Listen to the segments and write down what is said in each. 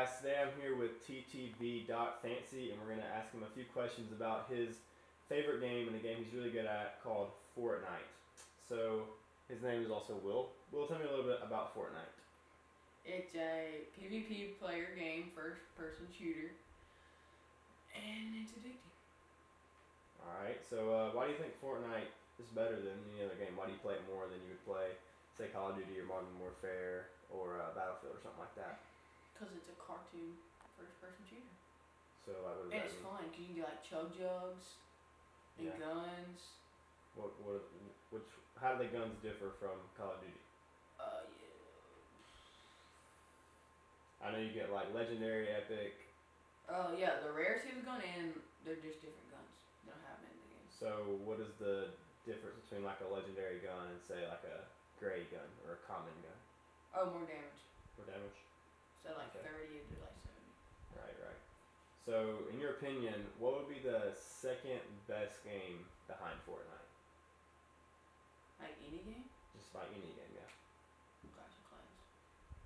Podcast. Today I'm here with TTV.Fancy, and we're going to ask him a few questions about his favorite game and a game he's really good at called Fortnite. So, his name is also Will. Will, tell me a little bit about Fortnite. It's a PvP player game, first person shooter, and it's addicting. Alright, so why do you think Fortnite is better than any other game? Why do you play it more than you would play, say, Call of Duty or Modern Warfare or Battlefield or something like that? Because it's a cartoon first person shooter. So, what does And that it's mean? fun, because you can do like chug jugs and Yeah. guns. How do the guns differ from Call of Duty? Yeah. I know you get like legendary, epic. Yeah, the rarity of the gun, and they're just different guns. They don't have them in the game. So what is the difference between like a legendary gun and say like a gray gun or a common gun? Oh, more damage. For damage? So like Okay. 30 to like 70. Right. So in your opinion, what would be the second best game behind Fortnite? Like any game? Just like any game, yeah. Clash of Clans.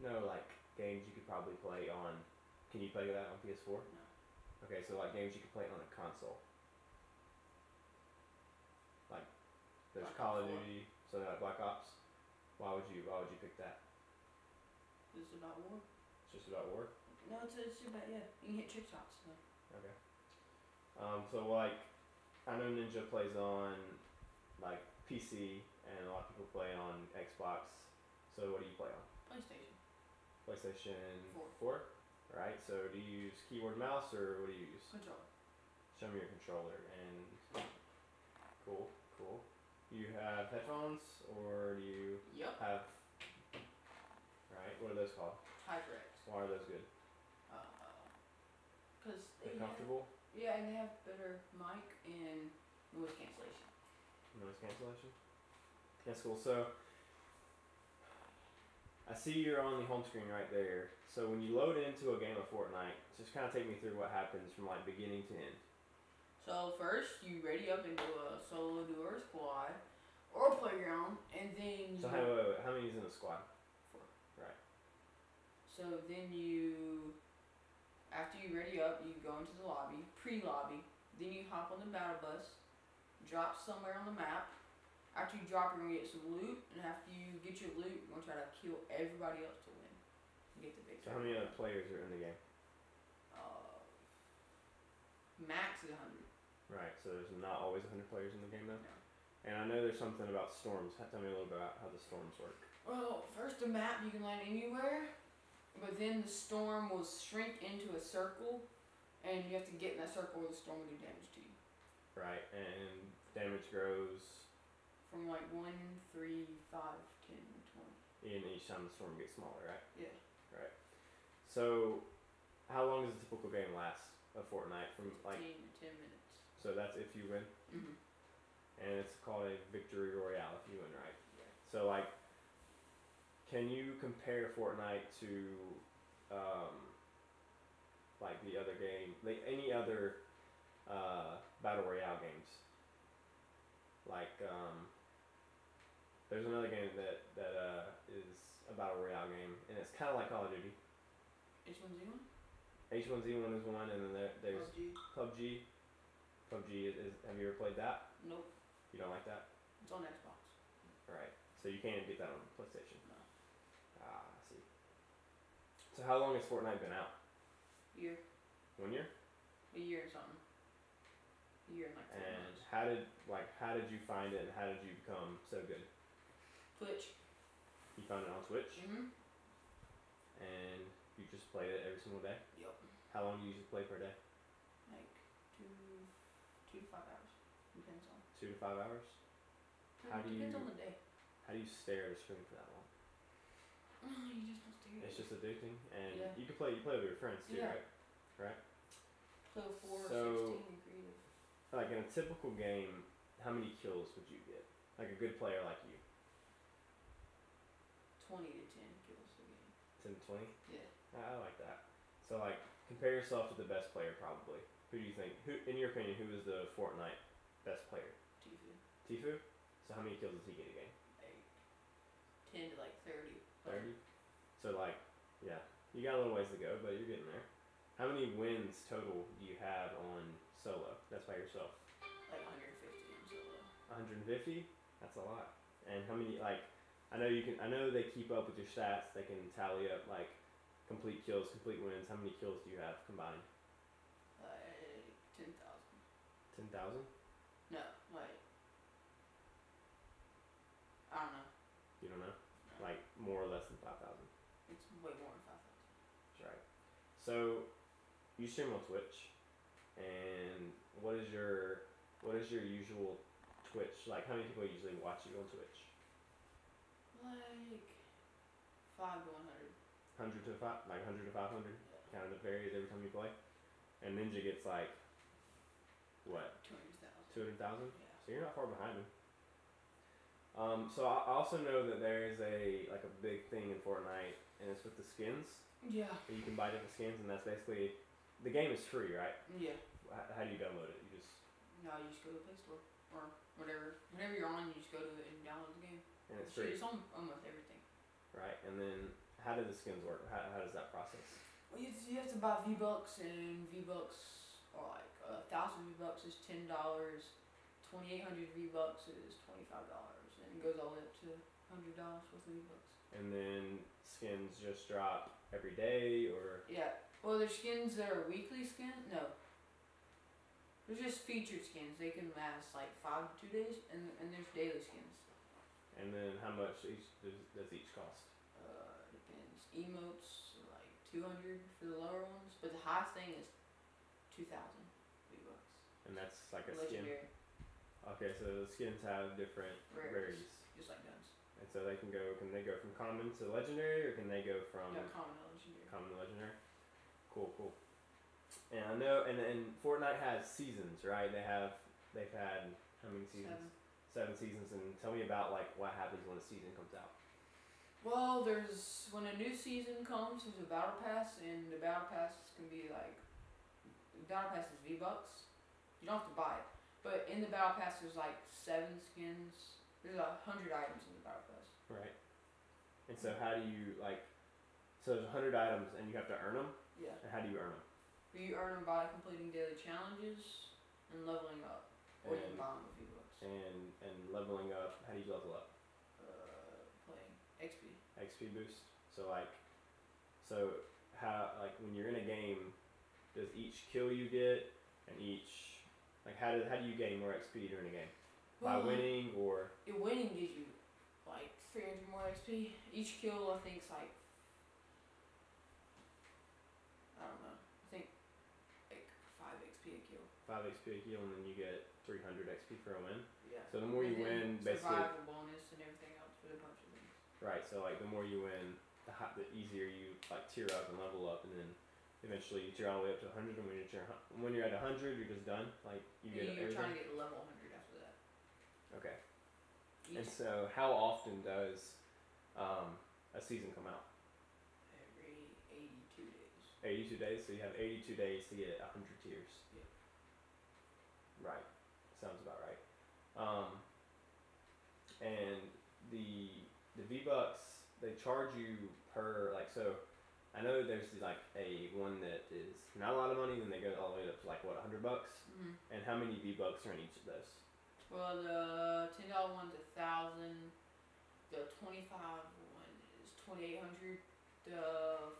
No, like games you could probably play on. Can you play that on PS4? No. Okay, so like games you could play on a console. Like there's Black Call of Ops 4. Duty, so like Black Ops. Why would you pick that? This is about war. It's just about war? No, it's about, yeah. You can hit trick shots. So. Okay. So like, I know Ninja plays on like PC, and a lot of people play on Xbox. So what do you play on? PlayStation. PlayStation 4. 4? Alright, so do you use keyboard and mouse, or what do you use? Controller. Show me your controller, and cool. You have headphones, or do you Yup. have, right, what are those called? HyperX. Why are those good? Because They're comfortable? Yeah, and they have better mic and noise cancellation. Noise cancellation? That's cool. So, I see you're on the home screen right there. So when you load into a game of Fortnite, just kind of take me through what happens from like beginning to end. So first, you ready up into a solo, duo, or squad, or a playground, and then So how many is in a squad? 4. Right. So then after you ready up, you go into the lobby, pre-lobby. Then you hop on the battle bus, drop somewhere on the map. After you drop, you're gonna get some loot, and after you get your loot, you're gonna try to kill everybody else to win, and get the victory. So how many other players are in the game? Max is 100. Right. So there's not always 100 players in the game though. No. And I know there's something about storms. Tell me a little bit about how the storms work. Well, first the map, you can land anywhere, but then the storm will shrink into a circle, and you have to get in that circle or the storm will do damage to you. Right. And damage grows From like 1, 3, 5, 10, 20. in each time the storm gets smaller, right? Yeah. Right. So how long does a typical game last of Fortnite? From 15 like, to 10 minutes. so that's if you win. Mm-hmm. And it's called a victory royale if you win, right? Yeah. So like, can you compare Fortnite to like the other game, like any other battle royale games? Like there's another game that is a battle royale game, and it's kind of like Call of Duty. H1Z1? H1Z1 is one, and then there's PUBG? PUBG is. Have you ever played that? Nope. You don't like that? It's on Xbox. Right. So you can't get that on PlayStation. No. Ah, I see. So how long has Fortnite been out? Year. 1 year? A year and something. A year and like 4 And months. how did you find it, and how did you become so good? Twitch. You found it on Twitch, Mm-hmm. and you just played it every single day? Yup. How long do you usually play per day? Like 2 to 5 hours. Depends on. 2 to 5 hours? How do Depends you- on the day. How do you stare at a screen for that long? You just must do It's just addicting, and Yeah. you play with your friends too, Yeah. right? Right? Play with 4, So- 16, and creative. Like in a typical game, how many kills would you get? Like a good player like you? 20 to 10 kills a game. 10 to 20? Yeah. I like that. So like, compare yourself to the best player probably. Who do you think, in your opinion, who is the Fortnite best player? Tifu. Tfue? So how many kills does he get a game? Like 10 to like 30. 30? So like, yeah. You got a little ways to go, but you're getting there. How many wins total do you have on solo? That's by yourself. Like 150 in solo. 150? That's a lot. And how many, like, I know they keep up with your stats. They can tally up, like, complete kills, complete wins. How many kills do you have combined? Like 10,000. 10,000? No, like, I don't know. You don't know? No. Like, more or less than 5,000. It's way more than 5,000. That's right. So, you stream on Twitch, and what is your usual Twitch? Like, how many people usually watch you on Twitch? Like 5 to 100. 100 to 5, like 100 to 500. Yeah. Kind of varies every time you play. And Ninja gets like what? 200,000. 200,000. Yeah. So you're not far behind him. So I also know that there is a big thing in Fortnite, and it's with the skins. Yeah. You can buy different skins, and that's basically the game is free, right? Yeah. How do you download it? You just No, you just go to the Play Store or whatever. Whenever you're on, you just go to it and download the game. and it's free, It's on almost everything. right? And then how do the skins work? How does that process? Well, you have to buy V-Bucks, and V-Bucks are like 1,000 V-Bucks is $10. 2,800 V-Bucks is $25, and it goes all the way up to $100 worth of V-Bucks. And then skins just drop every day, or Yeah. Well, there's skins that are weekly skins. No. There's just featured skins. They can last like 5 to 2 days, and there's daily skins. and then how much does each cost? Depends. Emotes are like 200 for the lower ones, but the highest thing is 2,000 V-Bucks. And that's like a skin. Legendary, Okay, so the skins have different rarities. just like guns. And so they can they go from common to legendary, or can they go from Yeah, common and legendary. common to legendary? Cool. And I know, and Fortnite has seasons, right? They've had how many seasons? 7 seasons. And tell me about like what happens when a season comes out. Well, when a new season comes, there's a battle pass, and the battle pass can be like, the battle pass is V-Bucks. You don't have to buy it, but in the battle pass there's like 7 skins. There's 100 items in the battle pass. Right. And so how do you so there's 100 items and you have to earn them? Yeah. And how do you earn them? You earn them by completing daily challenges and leveling up, or you can And- buy them with V-Bucks. And leveling up, how do you level up? Playing XP. XP boost. So how when you're in a game, does each kill you get and each how do you gain more XP during a game? By winning or Your winning gives you like 300 more XP. Each kill I think is like, I don't know. I think like 5 XP a kill. 5 XP a kill, and then you get 300 XP for a win. Yeah. So the more you And then win, basically, survival bonus and everything else with a bunch of things. right? So the more you win, the easier you tier up and level up, and then eventually you tier all the way up to 100. And when you're at 100, you're just done. You get You're everything. trying to get level 100 after that. Okay. And Each so, how often does a season come out? every 82 days. 82 days. So you have 82 days to get 100 tiers. Yep. Right. Sounds about right. And the V-Bucks, they charge you per so. I know there's a one that is not a lot of money, then they go all the way up to $100. Mm-hmm. And how many V-Bucks are in each of those? Well, the $10 one's 1,000. The 25 one is 2,800. The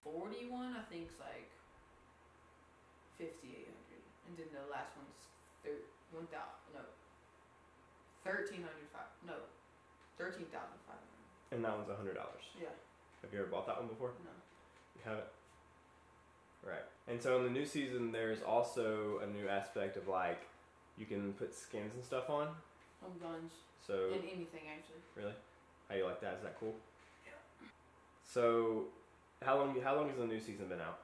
40 one I think is like 5,800, and then the last one's 1,000. No, 1,300. No, 13,500. And that one's $100. Yeah. Have you ever bought that one before? No. You haven't? Right. And so in the new season, there's also a new aspect of you can put skins and stuff on. On guns. So And anything actually. really, how you like that? Is that cool? Yeah. So how long has the new season been out?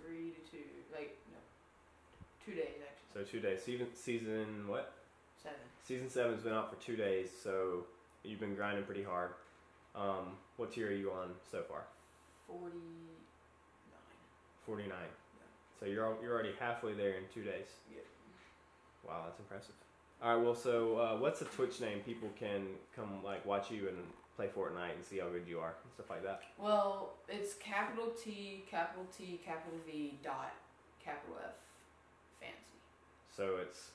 3 to 2. Like no. 2 days actually. So 2 days. Season what? 7. Season 7's been out for 2 days. So you've been grinding pretty hard. What tier are you on so far? 49. 49. Yeah. So you're already halfway there in 2 days. Yep. Wow, that's impressive. All right, well, so what's a Twitch name people can come watch you and play Fortnite and see how good you are and stuff like that? Well, it's capital T, capital V, dot, capital F, fancy. So it's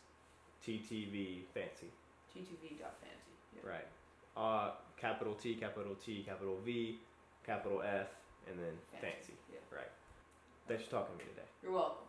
TTV fancy. TTV dot fancy. Yeah. Right. Capital T, capital V, capital F, and then fancy. Yeah. Right. Thanks for talking to me today. You're welcome.